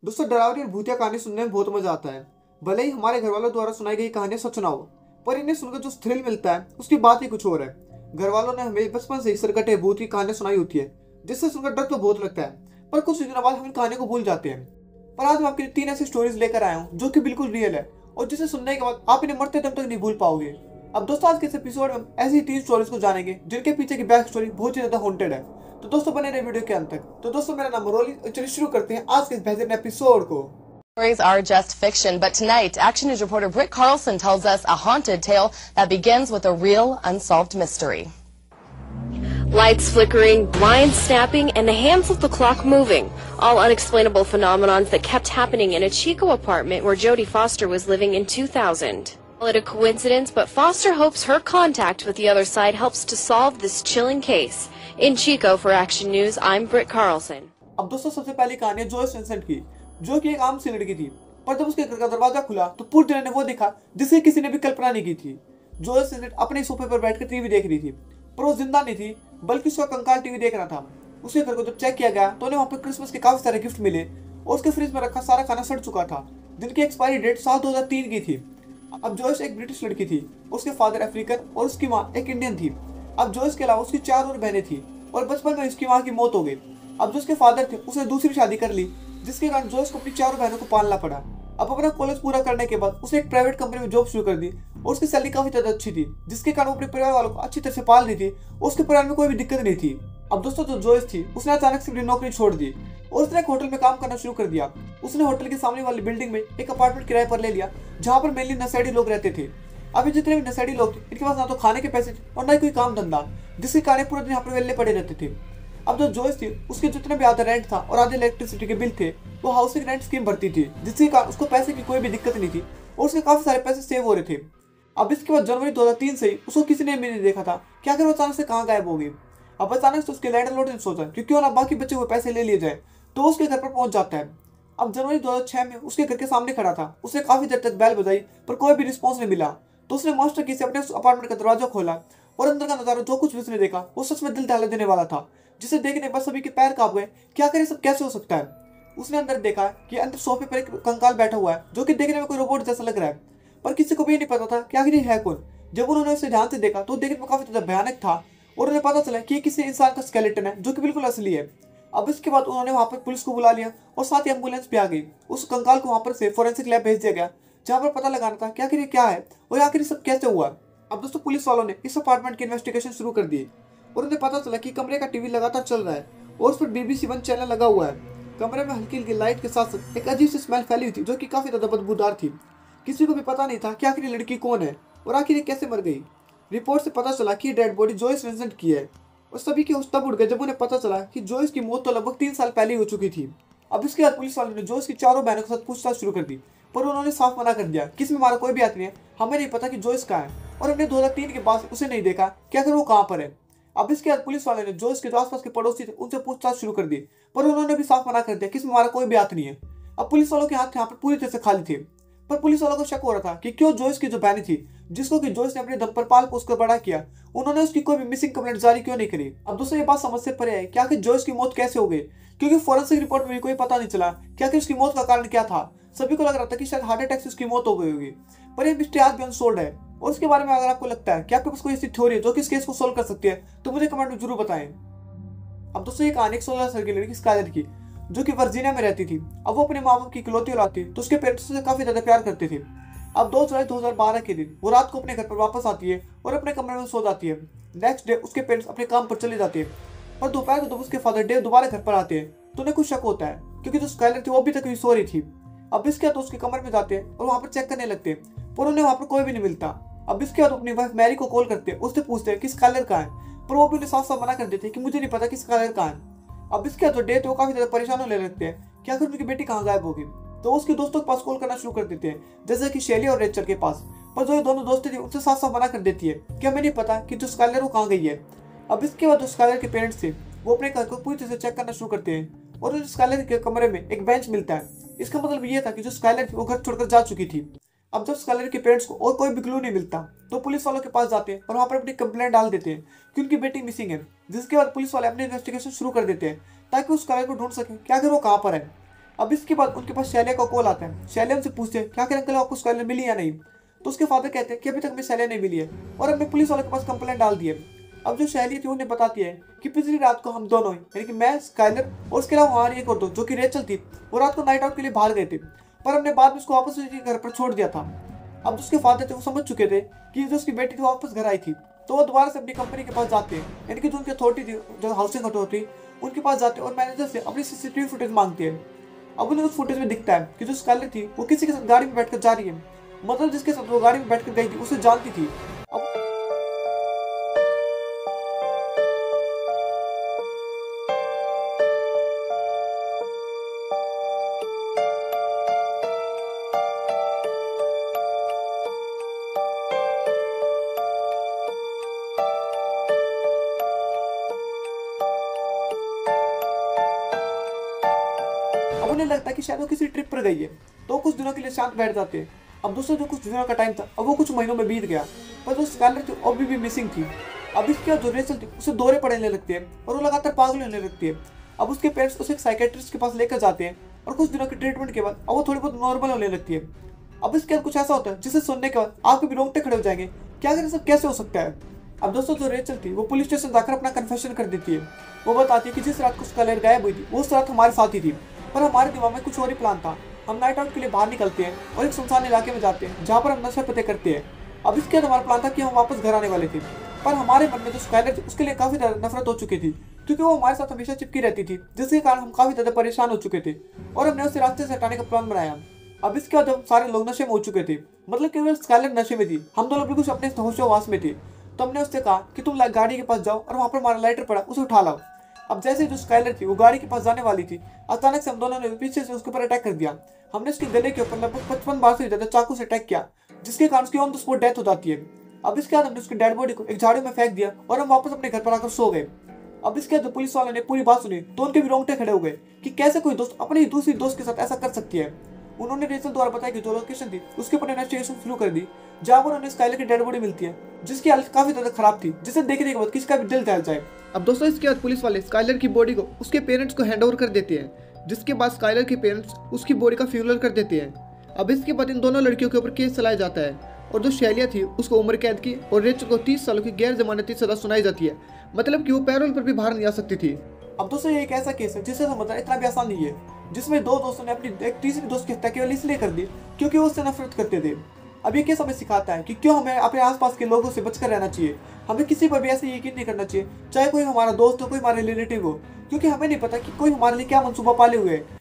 दोस्तों, डरावनी और भूतिया कहानी सुनने में बहुत मजा आता है। भले ही हमारे घर वालों द्वारा सुनाई गई कहानियां सच ना हो, पर इन्हें सुनकर जो थ्रिल मिलता है उसकी बात ही कुछ और है। घर वालों ने हमें बचपन से ही सरकटे भूत की कहानियां सुनाई होती है, जिससे सुनकर डर तो बहुत लगता है, पर कुछ दिनों बाद हम इन कहानियों को भूल जाते हैं। पर आज मैं आपके लिए 3 ऐसी स्टोरीज लेकर आया हूँ जो कि बिल्कुल रियल है और जिसे सुनने के बाद आप इन्हें मरते दम तक नहीं भूल पाओगे। अब दोस्तों, आज के इस एपिसोड में हम ऐसी 3 स्टोरीज को जानेंगे जिनके पीछे की बैक स्टोरी बहुत ही ज्यादा हॉन्टेड है। तो दोस्तों, बने रहे वीडियो के अंत तक। तो दोस्तों, मेरा नाम रोली और चलिए शुरू करते हैं आज के इस बेहतरीन एपिसोड को। Stories are just fiction, but tonight, Action News reporter Britt Carlson tells us a haunted tale that begins with a real unsolved mystery. Lights flickering, blinds snapping, and the hands of the clock moving. All unexplainable phenomenons that kept happening in a Chico apartment where Jodie Foster was living in 2000. Call it a coincidence, but Foster hopes her contact with the other side helps to solve this chilling case. In Chico for Action News, I'm Britt Carlson. अब दोस्तों, सबसे पहली कहानी है Joyce Vincent की, जो कि एक आम सी लड़की थी। पर जब उसके घर का दरवाजा खुला तो पूरी दुनिया ने वो देखा जिसे किसी ने भी कल्पना नहीं की थी। जोयस विंसेंट अपने सोफे पर बैठकर टीवी देख रही थी, पर वो जिंदा नहीं थी, बल्कि उसका कंकाल टीवी देख रहा था। उसके घर को जब चेक किया गया तो उन्हें वहां पर क्रिसमस के काफी सारे गिफ्ट मिले और उसके फ्रिज में रखा सारा खाना सड़ चुका था, जिनकी एक्सपायरी डेट साल 2003 की थी। अब जोयस एक ब्रिटिश लड़की थी, उसके फादर अफ्रीकन और उसकी माँ एक इंडियन थी। अब जोयस के अलावा उसकी 4 और बहनें थी और बचपन में उसकी माँ की मौत हो गई। अब जो उसके फादर थे उसने दूसरी शादी कर ली, जिसके कारण जोयस को अपनी 4 बहनों को पालना पड़ा। अब अपना कॉलेज पूरा करने के बाद उसने एक प्राइवेट कंपनी में जॉब शुरू कर दी और उसकी सैलरी काफी ज्यादा अच्छी थी, जिसके कारण वो अपने परिवार वालों को अच्छी तरह से पाल रही थी और उसके परिवार में कोई भी दिक्कत नहीं थी। अब दोस्तों, जो जोयस थी उसने अचानक से अपनी नौकरी छोड़ दी और उसने एक होटल में काम करना शुरू कर दिया। उसने होटल के सामने वाली बिल्डिंग में एक अपार्टमेंट किराए पर ले लिया, जहाँ पर मेनली नशेड़ी लोग रहते थे। अभी जितने भी नशेड़ी लोग थे, इनके पास ना तो खाने के पैसे थे और ना ही कोई काम धंधा, जिसके कारण पूरे दिन यहाँ पर वेले पड़े रहते थे। अब जो जोयस थी उसके जितने भी आधा रेंट था और आधे इलेक्ट्रिसिटी के बिल थे, वो हाउसिंग रेंट स्कीम भरती थी, जिसके कारण उसको पैसे की कोई भी दिक्कत नहीं थी और उसके काफी सारे पैसे सेव हो रहे थे। अब इसके बाद जनवरी 2003 से ही उसको किसी ने भी नहीं देखा था कि आखिर वो अचानक से कहाँ गायब हो गई। अब अचानक से उसके लैंडलॉर्ड ने सोचा कि क्यों ना बाकी बचे हुए पैसे ले लिए जाए, तो उसके घर पर पहुंच जाता है। अब जनवरी 2006 में उसके घर के सामने खड़ा था, उसने काफी देर तक बेल बजाई पर कोई भी रिस्पॉन्स नहीं मिला। तो उसने मास्टर की से अपने अपार्टमेंट का दरवाजा खोला और अंदर का नजारा जो कुछ भी उसने देखा वो सच में दिल दहला देने वाला था, जिसे देखने पर सभी के पैर कांप गए। क्या करे, सब कैसे हो सकता है। उसने अंदर देखा कि अंदर सोफे पर एक कंकाल बैठा हुआ है, जो कि देखने में कोई रोबोट जैसा लग रहा है, पर किसी को भी नहीं पता था कि आखिर ये है कौन। जब उन्होंने उसे ध्यान से देखा तो देखने में काफी ज्यादा भयानक था और उन्हें पता चला कि ये किसी इंसान का स्केलेटन है, जो कि बिल्कुल असली है। अब इसके बाद उन्होंने वहां पर पुलिस को बुला लिया और साथ ही एम्बुलेंस भी आ गई। उस कंकाल को वहां पर से फोरेंसिक लैब भेज दिया गया, जहां पर पता लगाना था कि आखिर ये क्या है और आखिर सब कैसे हुआ। अब दोस्तों, पुलिस वालों ने इस अपार्टमेंट की इन्वेस्टिगेशन शुरू कर दी और उन्हें पता चला कि कमरे का टीवी लगातार चल रहा है और उस पर BBC 1 चैनल लगा हुआ है। कमरे में हल्की हल्की लाइट के साथ साथ एक अजीब सी स्मेल फैली हुई थी, जो कि काफी ज्यादा बदबूदार थी। किसी को भी पता नहीं था कि आखिर ये लड़की कौन है और आखिर ये कैसे मर गई। रिपोर्ट से पता चला कि डेड बॉडी जोयस विंसेंट की है और सभी के होश तब उड़ गए जब उन्हें पता चला कि जोयस की मौत तो लगभग 3 साल पहले ही हो चुकी थी। अब इसके बाद पुलिस वालों ने जोयस की 4 बहनों के साथ पूछताछ शुरू कर दी, पर उन्होंने साफ मना कर दिया कि इसमें हमारा कोई भी हाथ नहीं है, हमें नहीं पता कि जोयस कहाँ है और हमने 2003 के बाद उसे नहीं देखा कि आखिर वो कहाँ पर है। अब इसके बाद पुलिस वालों ने जोयस के जो आसपास के पड़ोसी थे उनसे पूछताछ शुरू कर दी, पर उन्होंने भी साफ मना कर दिया कि इसमें हमारा कोई भी हाथ नहीं है। अब पुलिस वालों के हाथ यहाँ पर पूरी तरह से खाली थे, पर पुलिस वालों को शक हो रहा था कि क्यों जोयस की जो बहन थी, जिसको कि जोयस ने अपने दम पर पाल पोस कर बड़ा किया, उन्होंने उसकी कोई भी मिसिंग कंप्लेंट जारी क्यों नहीं करी। अब दोस्तों, ये बात समझ से परे है कि आखिर जोयस की मौत कैसे हो गई, क्योंकि फोरेंसिक रिपोर्ट में भी कोई पता नहीं चला कि आखिर उसकी मौत का कारण क्या था। सभी को लग रहा था कि शायद हार्ट अटैक से उसकी मौत हो गई होगी, पर यह मिस्ट्री आज भी अनसोल्ड है। और इसके बारे में अगर आपको लगता है कि आपके पास कोई ऐसी थ्योरी है जो कि इस केस को सोल्व कर सकती है, तो मुझे कमेंट में जरूर बताएं। अब दोस्तों, ये कहानी एक 16 साल की लड़की स्काइलर की, जो कि वर्जीनिया में रहती थी। अब वो अपने माँ बाप की इकलौती औलाद थी, तो उसके पेरेंट्स से काफी ज्यादा प्यार करते थे। अब 2 जुलाई 2012 के दिन वो रात को अपने घर पर वापस आती है और अपने कमरे में सो जाती है। नेक्स्ट डे उसके पेरेंट्स अपने काम पर चले जाते हैं और दोपहर को जब उसके फादर डेव दोबारा घर पर आते हैं तो उन्हें कुछ शक होता है, क्योंकि जो स्काइलर थी वो अभी तक भी सो रही थी। अब इसके बाद उसके कमरे में जाते हैं और वहां पर चेक करने लगते हैं, पर उन्हें वहां पर कोई भी नहीं मिलता। अब इसके बाद अपनी वाइफ मैरी को कॉल करते हैं, उससे पूछते हैं कि स्काइलर कहाँ है, पर वो भी उन्हें साफ साफ मना कर देते हैं कि मुझे नहीं पता कि स्काइलर कहाँ है। अब इसके बाद जो डेथ है वो काफी ज्यादा परेशान होने लगते हैं कि आखिर उनकी बेटी कहाँ गायब होगी। तो उसके दोस्तों के पास कॉल करना शुरू कर देते हैं, जैसे कि शेली और रेचल के पास, पर जो ये दोनों दोस्तें थी उनसे साफ साफ मना कर देती है कि हमें नहीं पता कि जो स्काइलर वो कहाँ गई है। अब इसके बाद जो स्काइलर के पेरेंट्स थे वो अपने घर को पूरी तरह से चेक करना शुरू करते हैं और स्काइलर के कमरे में एक बेंच मिलता है। इसका मतलब ये था कि जो स्काइलर थी वो घर छोड़कर जा चुकी थी। अब जब स्काइलर के पेरेंट्स को और कोई भी क्लू नहीं मिलता तो पुलिस वालों के पास जाते हैं और वहां पर अपनी कंप्लेंट डाल देते हैं कि उनकी बेटी मिसिंग है, जिसके बाद पुलिस वाले अपनी इन्वेस्टिगेशन शुरू कर देते हैं ताकि उस स्काइलर को ढूंढ सके कि आखिर वो कहाँ पर है। अब इसके बाद उनके पास शैल्या का कॉल आता है। शैल्या उनसे पूछते हैं क्या आखिर अंकल आपको स्काइलर मिली या नहीं। तो उसके फादर कहते हैं कि अभी तक हमें शैल्या नहीं मिली है और हमने पुलिस वालों के पास कंप्लेंट डाल दी है। अब जो शैली थी उन्हें बताती है कि पिछली रात को हम दोनों ही, यानी कि मैं, स्काइलर और उसके अलावा हमारी एक और दोस्त जो कि रेचल थी, वो रात को नाइट आउट के लिए बाहर गए थे, पर हमने बाद में उसको वापस उसके घर पर छोड़ दिया था। अब जो उसके फादर थे वो समझ चुके थे कि जो उसकी बेटी थी वापस घर आई थी, तो वो दोबारा से अपनी कंपनी के पास जाते हैं, यानी कि जो उनकी अथॉरिटी थी, जो हाउसिंग अथॉरिटी, उनके पास जाते हैं और मैनेजर से अपनी सीसीटीवी फुटेज मांगते हैं। अब उन्हें उस फुटेज में दिखता है कि जो स्काइलर थी वो किसी के साथ गाड़ी में बैठकर जा रही है, मतलब जिसके साथ वो गाड़ी में बैठकर गई थी उसे जानती थी। अब उन्हें लगता है कि शायद वो किसी ट्रिप पर गई है, तो कुछ दिनों के लिए शांत बैठ जाते हैं। अब दूसरे जो कुछ दिनों का टाइम था अब वो कुछ महीनों में बीत गया, पर जो स्काइलर थी अभी भी मिसिंग थी। अब इसके बाद जो रेचल थी उसे दौरे पड़ने लगती है और वो लगातार पागल होने लगती है। अब उसके पेरेंट्स उसे एक साइकेट्रिस्ट के पास लेकर जाते हैं और कुछ दिनों के ट्रीटमेंट के बाद अब वो थोड़ी बहुत नॉर्मल होने लगती है। अब इसके बाद कुछ ऐसा होता है जिसे सुनने के बाद आपके भी रोंगटे खड़े हो जाएंगे, क्या अगर सब कैसे हो सकता है। अब दोस्तों जो रेचल थी वो पुलिस स्टेशन जाकर अपना कन्फेशन कर देती है। वो बताती है कि जिस रात को स्काइलर गायब हुई थी वो उस रात हमारे साथ ही थी, पर हमारे दिमाग में कुछ और ही प्लान था। हम नाइट आउट के लिए बाहर निकलते हैं और एक सुनसान इलाके में जाते हैं जहाँ पर हम नशे पते करते हैं। अब इसके बाद हमारा प्लान था कि हम वापस घर आने वाले थे, पर हमारे मन में जो स्काइलर थी उसके लिए काफी ज्यादा नफरत हो चुकी थी, क्योंकि वो हमारे साथ हमेशा चिपकी रहती थी, जिसके कारण हम काफी ज्यादा परेशान हो चुके थे और हमने उसे रास्ते से हटाने का प्लान बनाया। अब इसके बाद जब सारे लोग नशे में हो चुके थे, मतलब केवल स्काइलर नशे में थी, हम दोनों बिल्कुल अपने होशोहवास में थे, तो हमने उससे कहा कि तुम गाड़ी के पास जाओ और वहाँ पर हमारा लाइटर पड़ा उसे उठा लाओ। अब जैसे जो स्काइलर थी वो गाड़ी के पास जाने वाली थी, अचानक से हम दोनों ने पीछे से उसके ऊपर अटैक कर दिया। हमने उसके गले के ऊपर लगभग 55 बार से ज्यादा चाकू से अटैक किया, जिसके कारण उसकी ऑन द स्पॉट डेथ हो जाती है। अब इसके बाद हमने उसकी डेड बॉडी को एक झाड़ू में फेंक दिया और हम वापस अपने घर पर आकर सो गए। अब इसके बाद पुलिस वालों ने पूरी बात सुनी तो उनके भी रोंगटे खड़े हो गए कि कैसे कोई दोस्त अपनी दूसरी दोस्त के साथ ऐसा कर सकती है। उन्होंने रेचल द्वारा बताया कि जो लोकेशन थी उसके ऊपर इन्वेस्टिगेशन शुरू कर दी, जहाँ पर उन्हें स्काइलर की डेड बॉडी मिलती है, जिसकी हालत काफी ज्यादा खराब थी, जिसे देखने के बाद किसका भी दिल दहल जाए। अब दोस्तों इसके बाद पुलिस वाले स्काइलर की बॉडी को उसके पेरेंट्स को हैंड ओवर कर देते हैं, जिसके बाद स्काइलर के पेरेंट्स उसकी बॉडी का फ्यूनरल कर देते हैं। अब इसके बाद इन दोनों लड़कियों के ऊपर केस चलाया जाता है और जो शैलिया थी उसको उम्र कैद की और रेचल को 30 सालों की गैर जमानती सजा सुनाई जाती है, मतलब कि वो पैरोल पर भी बाहर नहीं आ सकती थी। अब दोस्तों ये एक ऐसा केस है जिसे समझना इतना भी आसान नहीं है, जिसमें दो दोस्तों ने अपनी एक तीसरी दोस्त की हत्या केवल इसलिए कर दी क्योंकि वो उससे नफरत करते थे। अब ये केस हमें सिखाता है कि क्यों हमें अपने आसपास के लोगों से बचकर रहना चाहिए। हमें किसी पर भी ऐसे यकीन नहीं करना चाहिए, चाहे कोई हमारा दोस्त हो, कोई हमारे रिलेटिव हो, क्योंकि हमें नहीं पता कि कोई हमारे लिए क्या मंसूबा पाले हुए है।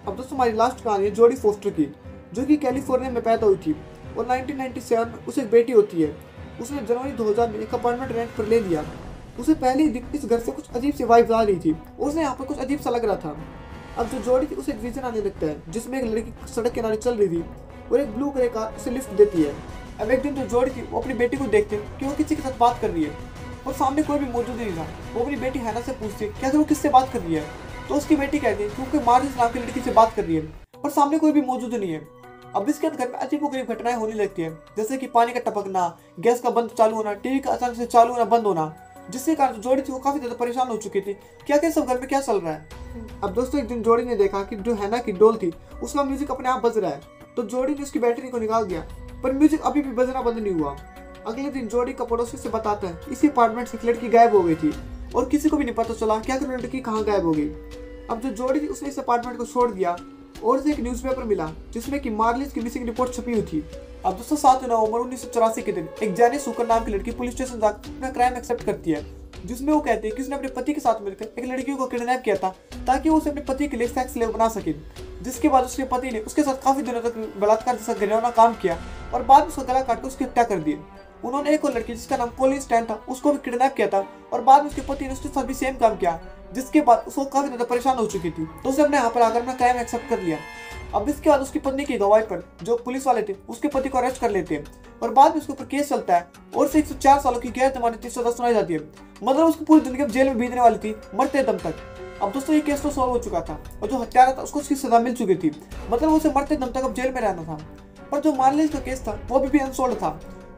अब दोस्तों हमारी लास्ट कहानी है जोडी फोस्टर की, जो कि कैलिफोर्निया में पैदा हुई थी और 1997 में उसे एक बेटी होती है। उसने जनवरी 2000 में एक अपार्टमेंट रेंट पर ले लिया। उसे पहले ही दिन इस घर से कुछ अजीब सी वाइब्स आ रही थी और उसे यहाँ पर कुछ अजीब सा लग रहा था। अब जो जोड़ी थी उसे एक विजन आने लगता है जिसमें एक लड़की सड़क किनारे चल रही थी और एक ब्लू कलर कार उसे लिफ्ट देती है। अब एक दिन जो जोड़ी थी वो अपनी बेटी को देखते हैं कि वो किसी के साथ बात कर रही है और सामने कोई भी मौजूद नहीं था। वो अपनी बेटी हैना से पूछती है क्या वो किससे बात कर रही है, तो उसकी बेटी कहती है क्योंकि मार्लिस नाम की लड़की से बात कर रही है और सामने कोई भी मौजूद नहीं है। अब इसके बाद घर में अजीबोगरीब घटनाएं होने लगती है, जैसे कि पानी का टपकना, गैस का बंद चालू होना, टीवी का अचानक से चालू होना बंद होना, जिसके कारण जो जोड़ी थी वो काफी ज्यादा परेशान हो चुकी थी क्या क्या सब घर में क्या चल रहा है। अब दोस्तों एक दिन जोड़ी ने देखा कि जो हैना की डॉल थी उसका म्यूजिक अपने आप बज रहा है, तो जोड़ी ने उसकी बैटरी को निकाल दिया, पर म्यूजिक अभी भी बजना बंद नहीं हुआ। अगले दिन जोड़ी का पड़ोसी से बताता है इसी अपार्टमेंट से एक लड़की गायब हो गई थी और किसी को भी नहीं पता चला क्या लड़की कहाँ गायब हो गई। अब जो जोड़ी थी उसने इस अपार्टमेंट को छोड़ दिया और उसे एक न्यूज़पेपर मिला जिसमें कि मार्लिस की मिसिंग रिपोर्ट छपी हुई थी। अब दोस्तों 7 नवंबर 1984 के दिन एक जैनिस हुकर नाम की लड़की पुलिस स्टेशन जाकर अपना क्राइम एक्सेप्ट करती है, जिसमें वो कहती है कि उसने अपने पति के साथ मिलकर एक लड़की को किडनैप किया था ताकि वो उसे अपने पति के लिए सेक्स स्लेव बना सके। जिसके बाद उसके पति ने उसके साथ काफी दिनों तक बलात्कार जैसा घिनौना काम किया और बाद में उसका गला काटकर उसकी हत्या कर दी। उन्होंने एक और लड़की जिसका नाम कोलिन स्टैन था उसको भी किडनैप किया था और बाद में उसके पति ने उसके साथ भी सेम काम किया, जिसके बाद उसको काफी ज्यादा परेशान हो चुकी थी, तो उसने अपने यहाँ पर आकर अपना क्राइम एक्सेप्ट कर लिया। अब इसके बाद उसकी पत्नी की गवाही पर जो पुलिस वाले थे उसके पति को अरेस्ट कर लेते हैं और बाद में उसके ऊपर केस चलता है और उसे 104 सालों की गैर जमानती सजा सुनाई जाती है। मतलब उसकी पूरी जिंदगी अब जेल में बीतने वाली थी मरते दम तक। अब दोस्तों ये केस तो सॉल्व हो चुका था और जो हत्यारा था उसको उसकी सजा मिल चुकी थी, मतलब उसे मरते दम तक अब जेल में रहना था। पर जो मार्लिस का केस था वो भी अनसॉल्व था।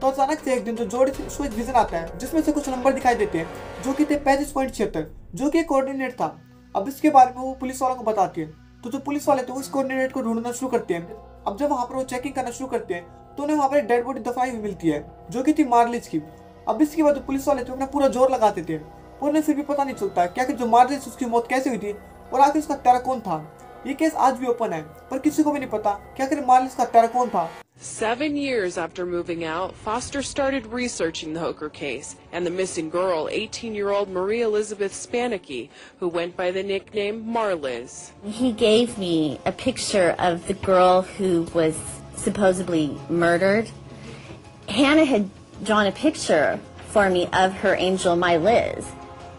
तो अचानक से एक दिन जो जोड़ी थी उसको एक विजन आता है जिसमें से कुछ नंबर दिखाई देते हैं जो कि थे 35.76 जो कि एक कोऑर्डिनेट था। अब इसके बारे में वो पुलिस वालों को बताती है। तो जो पुलिस वाले थे वो इस कोऑर्डिनेट को ढूंढना शुरू करते हैं। अब जब वहां पर वो चेकिंग करना शुरू करते हैं तो उन्हें वहां पर एक डेड बॉडी दफनाई हुई मिलती है जो कि थी मार्लिस की। अब इसके बाद जो पुलिस वाले थे अपना पूरा जोर लगाते थे और उन्हें फिर भी पता नहीं चलता क्या कि जो मार्लिस उसकी मौत कैसे हुई थी और आखिर उसका हत्यारा कौन था। ये केस आज भी ओपन है पर किसी को भी नहीं पता क्या आखिर मार्लिस का हत्यारा कौन था। 7 years after moving out, Foster started researching the Hooker case and the missing girl, 18-year-old Marie Elizabeth Spanicki, who went by the nickname Marliz. He gave me a picture of the girl who was supposedly murdered. Hannah had drawn a picture for me of her angel, my Liz,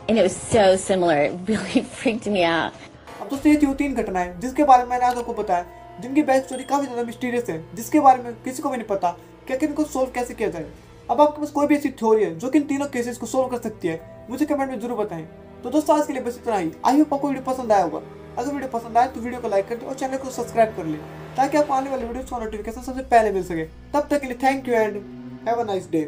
and it was so similar. It really freaked me out. अब दोस्तों ये थी वो 3 घटनाएं जिसके बारे में मैंने आज आपको बताया, जिनकी बैक स्टोरी काफी ज्यादा मिस्टीरियस है, जिसके बारे में किसी को भी नहीं पता क्या कि इनको सोल्व कैसे किया जाए। अब आपके पास कोई भी ऐसी थ्योरी है जो कि इन तीनों केसेस को सोल्व कर सकती है, मुझे कमेंट में जरूर बताएं। तो दोस्तों आज के लिए बस इतना ही। आई होप आपको वीडियो पसंद आया होगा। अगर वीडियो पसंद आए तो वीडियो को लाइक कर दे और चैनल को सब्सक्राइब कर ले ताकि आपको आने वाले वीडियो का नोटिफिकेशन सबसे पहले मिल सके। तब तक के लिए thank you and have a nice day.